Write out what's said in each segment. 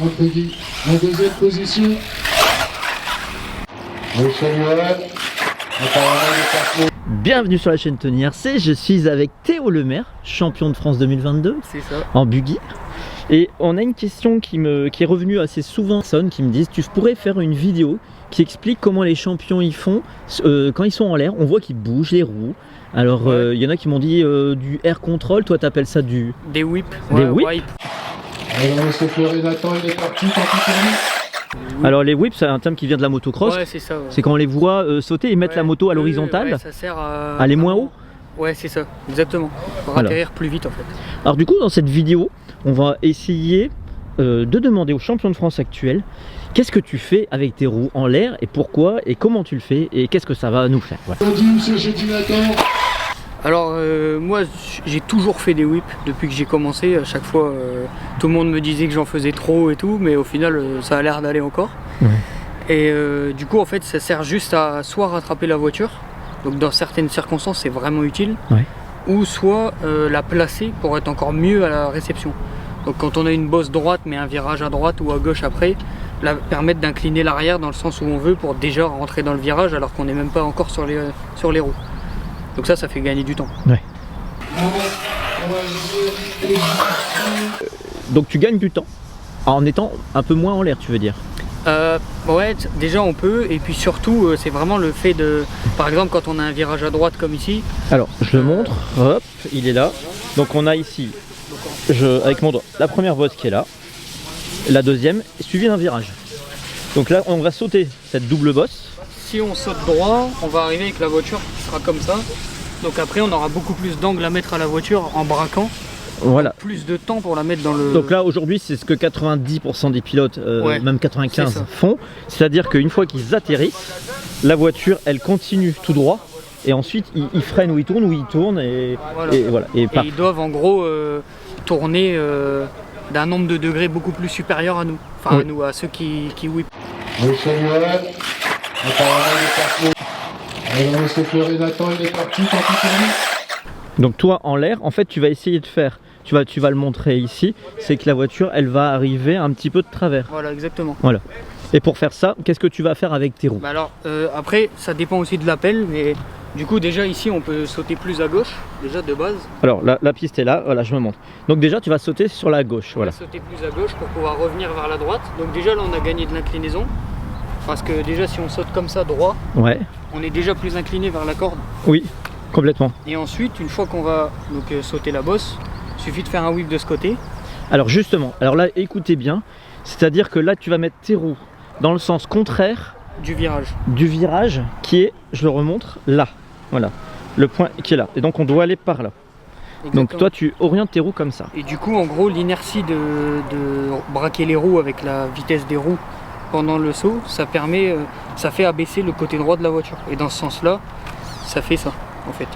En deuxième position. Bienvenue sur la chaîne Tony RC, je suis avec Théo Lemaire, champion de France 2022. C'est ça. En buggy. Et on a une question qui est revenue assez souvent, qui me disent tu pourrais faire une vidéo qui explique comment les champions ils font quand ils sont en l'air. On voit qu'ils bougent les roues. Alors il y en a qui m'ont dit du air control, toi t'appelles ça du... Des whips. Des whips. Alors on se ferait Nathan, il est parti quand il tourne. Alors les whips c'est un terme qui vient de la motocross. Ouais, c'est ça. Ouais. C'est quand on les voit sauter et mettre la moto à l'horizontale. Ouais, ça sert à aller moins haut. Ouais, c'est ça, exactement. Pour atterrir plus vite en fait. Alors du coup dans cette vidéo, on va essayer de demander aux champions de France actuels qu'est-ce que tu fais avec tes roues en l'air et pourquoi et comment tu le fais et qu'est-ce que ça va nous faire. Voilà. Alors moi j'ai toujours fait des whips depuis que j'ai commencé. À chaque fois tout le monde me disait que j'en faisais trop et tout, mais au final ça a l'air d'aller encore. Ouais. Et du coup en fait ça sert juste à soit rattraper la voiture, donc dans certaines circonstances c'est vraiment utile, ouais. Ou soit la placer pour être encore mieux à la réception. Donc quand on a une bosse droite mais un virage à droite ou à gauche après, permettre d'incliner l'arrière dans le sens où on veut pour déjà rentrer dans le virage alors qu'on n'est même pas encore sur les roues. Donc ça fait gagner du temps. Ouais. Donc tu gagnes du temps en étant un peu moins en l'air, tu veux dire? Ouais, déjà on peut, et puis surtout c'est vraiment le fait de, par exemple quand on a un virage à droite comme ici. Alors je le montre, hop, il est là. Donc on a ici, avec mon doigt, la première bosse qui est là, la deuxième, suivie d'un virage. Donc là on va sauter cette double bosse. Si on saute droit, on va arriver avec la voiture qui sera comme ça. Donc après on aura beaucoup plus d'angle à mettre à la voiture en braquant. Voilà. Plus de temps pour la mettre dans le... Donc là aujourd'hui c'est ce que 90% des pilotes, ouais, même 95 font. C'est-à-dire qu'une fois qu'ils atterrissent, la voiture elle continue tout droit. Et ensuite ils freinent où ils tournent et voilà. Et ils doivent en gros tourner d'un nombre de degrés beaucoup plus supérieur à nous. Enfin oui. À nous, à ceux qui whip. Donc toi en l'air, en fait tu vas essayer de faire, tu vas le montrer ici, c'est que la voiture elle va arriver un petit peu de travers. Voilà, exactement. Voilà. Et pour faire ça, qu'est-ce que tu vas faire avec tes roues? Bah alors après ça dépend aussi de l'appel, mais du coup déjà ici on peut sauter plus à gauche, déjà de base. Alors la piste est là, voilà je me montre. Donc déjà tu vas sauter sur la gauche, voilà. On va sauter plus à gauche pour pouvoir revenir vers la droite. Donc déjà là on a gagné de l'inclinaison. Parce que déjà si on saute comme ça droit, ouais, on est déjà plus incliné vers la corde. Oui, complètement. Et ensuite, une fois qu'on va donc, sauter la bosse, il suffit de faire un whip de ce côté. Alors justement, alors là écoutez bien, c'est-à-dire que là tu vas mettre tes roues dans le sens contraire du virage. Du virage qui est, je le remontre, là. Voilà, le point qui est là. Et donc on doit aller par là. Exactement. Donc toi tu orientes tes roues comme ça. Et du coup en gros l'inertie de braquer les roues avec la vitesse des roues pendant le saut, ça fait abaisser le côté droit de la voiture. Et dans ce sens-là, ça fait ça, en fait.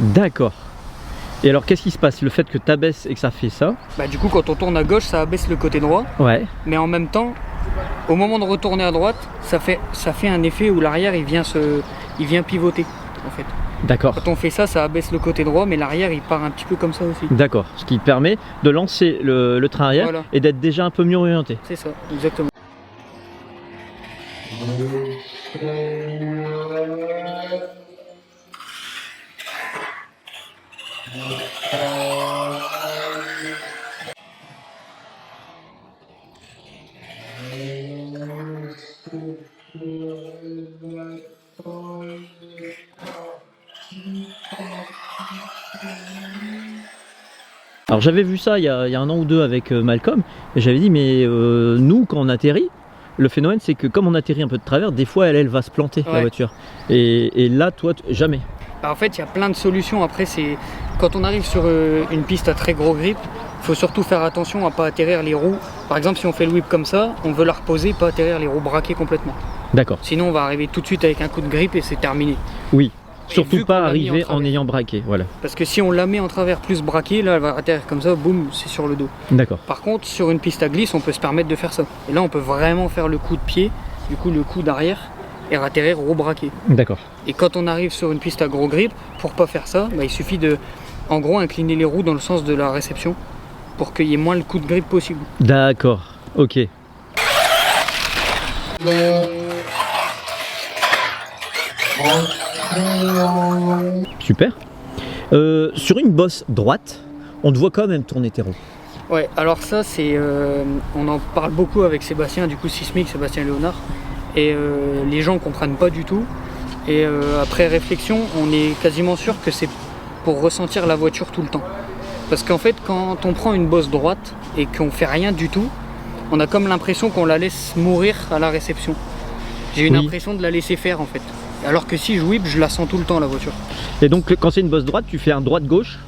D'accord. Et alors, qu'est-ce qui se passe? Le fait que tu abaisses et que ça fait ça? Bah du coup, quand on tourne à gauche, ça abaisse le côté droit. Ouais. Mais en même temps, au moment de retourner à droite, ça fait un effet où l'arrière, il vient pivoter, en fait. D'accord. Quand on fait ça, ça abaisse le côté droit, mais l'arrière, il part un petit peu comme ça aussi. D'accord. Ce qui permet de lancer le train arrière, voilà, et d'être déjà un peu mieux orienté. C'est ça, exactement. Alors j'avais vu ça il y a un an ou deux avec Malcolm et j'avais dit mais nous quand on atterrit, le phénomène c'est que comme on atterrit un peu de travers, des fois elle va se planter, ouais, la voiture. Et là toi jamais. En fait il y a plein de solutions. Après c'est quand on arrive sur une piste à très gros grip, il faut surtout faire attention à pas atterrir les roues. Par exemple si on fait le whip comme ça, on veut la reposer, pas atterrir les roues braquées complètement. D'accord. Sinon on va arriver tout de suite avec un coup de grip et c'est terminé. Oui. Surtout pas arriver en ayant braqué, voilà. Parce que si on la met en travers plus braqué, là elle va atterrir comme ça, boum, c'est sur le dos. D'accord. Par contre, sur une piste à glisse, on peut se permettre de faire ça. Et là, on peut vraiment faire le coup de pied, du coup le coup d'arrière, et atterrir roue braqué. D'accord. Et quand on arrive sur une piste à gros grip, pour pas faire ça, bah, il suffit de, en gros, incliner les roues dans le sens de la réception, pour qu'il y ait moins le coup de grip possible. D'accord, ok. Super. Sur une bosse droite, on te voit quand même tourner tes roues. Ouais, alors ça c'est, on en parle beaucoup avec Sébastien, du coup Sismic, Sébastien Léonard, et les gens comprennent pas du tout. Et après réflexion, on est quasiment sûr que c'est pour ressentir la voiture tout le temps. Parce qu'en fait, quand on prend une bosse droite et qu'on fait rien du tout, on a comme l'impression qu'on la laisse mourir à la réception. J'ai une Oui. impression de la laisser faire en fait. Alors que si je whip, je la sens tout le temps la voiture. Et donc quand c'est une bosse droite, tu fais un droite-gauche.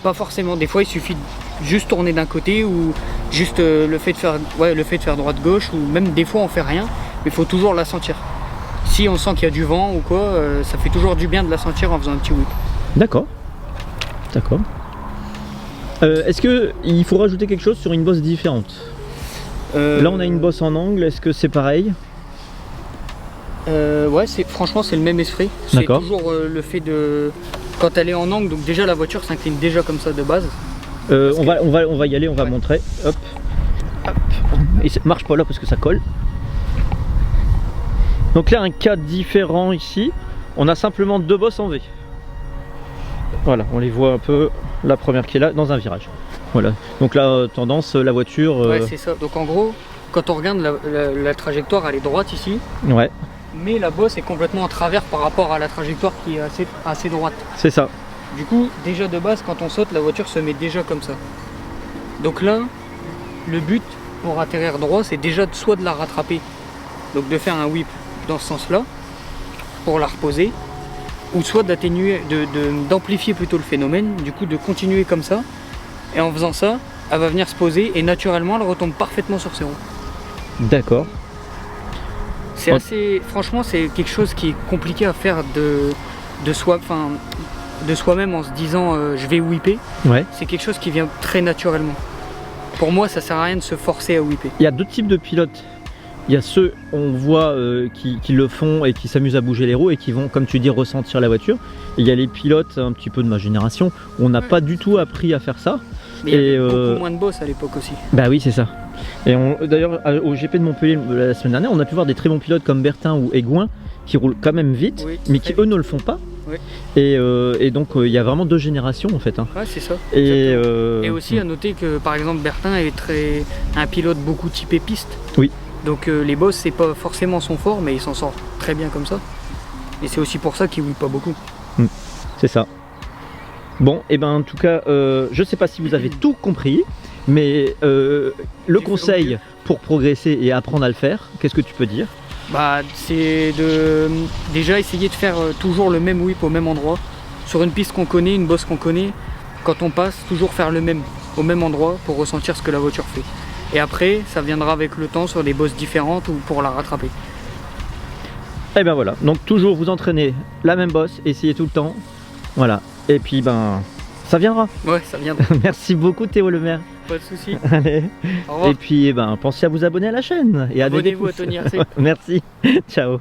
Pas forcément, des fois il suffit de juste tourner d'un côté ou juste le fait de faire droite-gauche, ou même des fois on fait rien, mais il faut toujours la sentir. Si on sent qu'il y a du vent ou quoi, ça fait toujours du bien de la sentir en faisant un petit whip. D'accord. D'accord. Est-ce qu'il faut rajouter quelque chose sur une bosse différente? Là on a une bosse en angle, est-ce que c'est pareil? Ouais, franchement c'est le même esprit. C'est D'accord. toujours le fait de... Quand elle est en angle, donc déjà la voiture s'incline déjà comme ça de base. On va y aller, on va Ouais. montrer. Hop. Hop. Et ça marche pas là parce que ça colle. Donc là un cas différent ici. On a simplement deux bosses en V. Voilà, on les voit un peu. La première qui est là dans un virage. Voilà. Donc là tendance la voiture. Ouais, c'est ça. Donc en gros, quand on regarde la trajectoire, elle est droite ici. Ouais, Mais la bosse est complètement en travers par rapport à la trajectoire qui est assez droite. c'est ça. Du coup, déjà de base, quand on saute, la voiture se met déjà comme ça. Donc là, le but pour atterrir droit, c'est déjà soit de la rattraper, donc de faire un whip dans ce sens-là, pour la reposer, ou soit d'atténuer, d'amplifier plutôt le phénomène, du coup de continuer comme ça, et en faisant ça, elle va venir se poser, et naturellement, elle retombe parfaitement sur ses roues. D'accord. C'est assez, franchement, c'est quelque chose qui est compliqué à faire de soi-même en se disant je vais whipper. Ouais. C'est quelque chose qui vient très naturellement. Pour moi, ça sert à rien de se forcer à whipper. Il y a deux types de pilotes. Il y a ceux, on voit, qui le font et qui s'amusent à bouger les roues et qui vont, comme tu dis, ressentir la voiture. Et il y a les pilotes un petit peu de ma génération où on n'a pas du tout appris à faire ça. Mais il y Et, avait beaucoup moins de boss à l'époque aussi. Bah oui, c'est ça. Et d'ailleurs, au GP de Montpellier la semaine dernière, on a pu voir des très bons pilotes comme Bertin ou Aigouin qui roulent quand même vite, Oui, mais très qui eux vite. ne le font pas. Oui. Et donc, il y a vraiment deux générations en fait. Hein. Ouais, c'est ça. Et, Exactement. Et aussi à noter que par exemple Bertin est un pilote beaucoup typé piste. Oui. Donc les boss c'est pas forcément son fort, mais il s'en sort très bien comme ça. Et c'est aussi pour ça qu'il whip pas beaucoup. c'est ça. Bon, et ben en tout cas, je sais pas si vous avez tout compris, mais le fais conseil au mieux. pour progresser et apprendre à le faire, qu'est-ce que tu peux dire? Bah c'est de déjà essayer de faire toujours le même whip au même endroit. Sur une piste qu'on connaît, une bosse qu'on connaît, quand on passe, toujours faire le même au même endroit pour ressentir ce que la voiture fait. Et après, ça viendra avec le temps sur des bosses différentes ou pour la rattraper. Et ben voilà, donc toujours vous entraînez la même bosse, essayez tout le temps, voilà. Et puis ben, ça viendra. Ouais, ça viendra. Merci beaucoup Théo Lemaire. Pas de soucis. Allez. Au revoir. Et puis eh ben, pensez à vous abonner à la chaîne et à donner des Abonnez-vous à pouces. Tony RC. Merci, ciao.